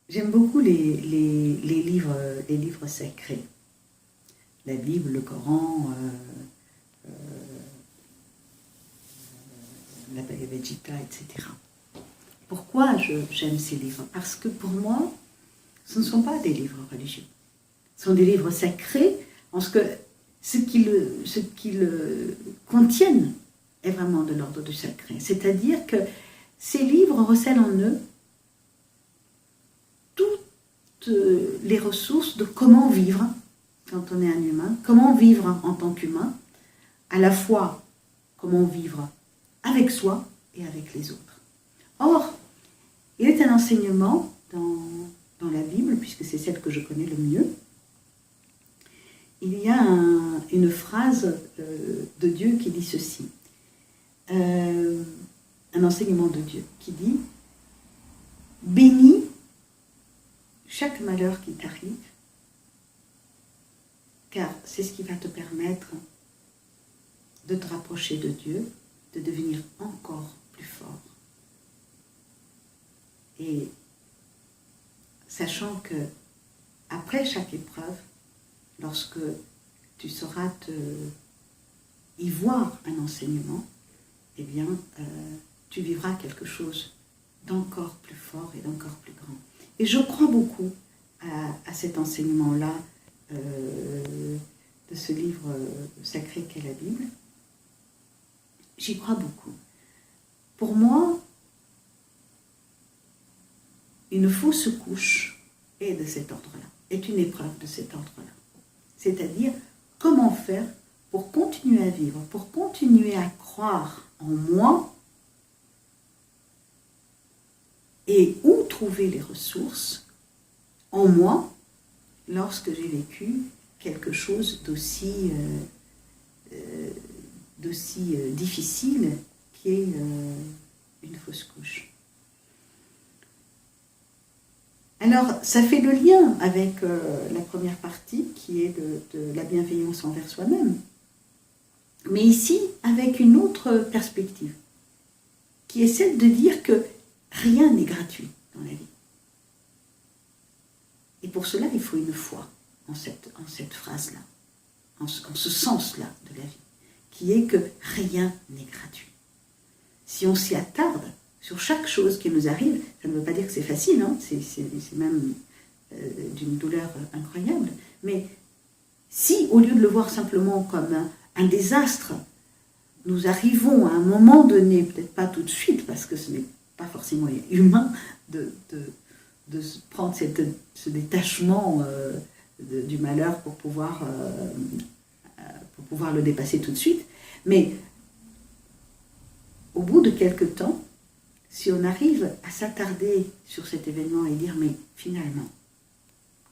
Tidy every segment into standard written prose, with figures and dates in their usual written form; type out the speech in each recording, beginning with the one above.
J'aime beaucoup les livres sacrés. La Bible, le Coran, la Bhagavad Gita, etc. Pourquoi j'aime ces livres? Parce que pour moi, ce ne sont pas des livres religieux. Ce sont des livres sacrés, parce que ce qu'ils contiennent est vraiment de l'ordre du sacré. C'est-à-dire que ces livres recèlent en eux toutes les ressources de comment vivre quand on est un humain, comment vivre en tant qu'humain, à la fois comment vivre avec soi et avec les autres. Or, il est un enseignement dans la Bible, puisque c'est celle que je connais le mieux. Il y a une phrase de Dieu qui dit ceci, un enseignement de Dieu qui dit « Bénis chaque malheur qui t'arrive, car c'est ce qui va te permettre de te rapprocher de Dieu, de devenir encore plus fort. » Et sachant que après chaque épreuve, lorsque tu sauras y voir un enseignement, eh bien, tu vivras quelque chose d'encore plus fort et d'encore plus grand. Et je crois beaucoup à cet enseignement-là de ce livre sacré qu'est la Bible. J'y crois beaucoup. Pour moi, une fausse couche est de cet ordre-là, est une épreuve de cet ordre-là. C'est-à-dire, comment faire pour continuer à vivre, pour continuer à croire en moi, et où trouver les ressources en moi lorsque j'ai vécu quelque chose d'aussi difficile qui est une fausse couche. Alors, ça fait le lien avec la première partie qui est de la bienveillance envers soi-même. Mais ici, avec une autre perspective, qui est celle de dire que rien n'est gratuit dans la vie. Et pour cela, il faut une foi en cette phrase-là, en ce sens-là de la vie, qui est que rien n'est gratuit. Si on s'y attarde sur chaque chose qui nous arrive, ça ne veut pas dire que c'est facile, hein, c'est même d'une douleur incroyable, mais si, au lieu de le voir simplement comme un désastre, nous arrivons à un moment donné, peut-être pas tout de suite, parce que ce n'est pas forcément humain de prendre ce détachement du malheur pour pouvoir le dépasser tout de suite. Mais au bout de quelque temps, si on arrive à s'attarder sur cet événement et dire « mais finalement,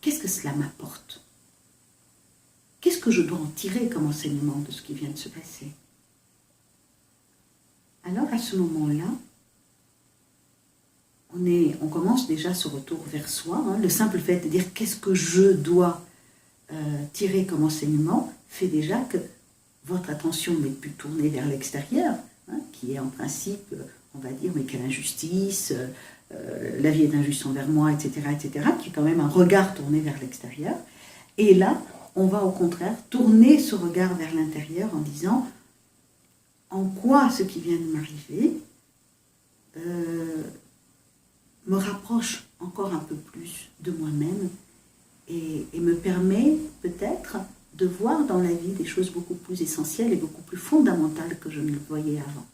qu'est-ce que cela m'apporte? Qu'est-ce que je dois en tirer comme enseignement de ce qui vient de se passer ?» Alors à ce moment-là, on commence déjà ce retour vers soi. Hein. Le simple fait de dire qu'est-ce que je dois tirer comme enseignement fait déjà que votre attention n'est plus tournée vers l'extérieur, hein, qui est en principe, on va dire, mais quelle injustice, la vie est injuste envers moi, etc., etc., qui est quand même un regard tourné vers l'extérieur. Et là, on va au contraire tourner ce regard vers l'intérieur en disant en quoi ce qui vient de m'arriver me rapproche encore un peu plus de moi-même et me permet peut-être de voir dans la vie des choses beaucoup plus essentielles et beaucoup plus fondamentales que je ne le voyais avant.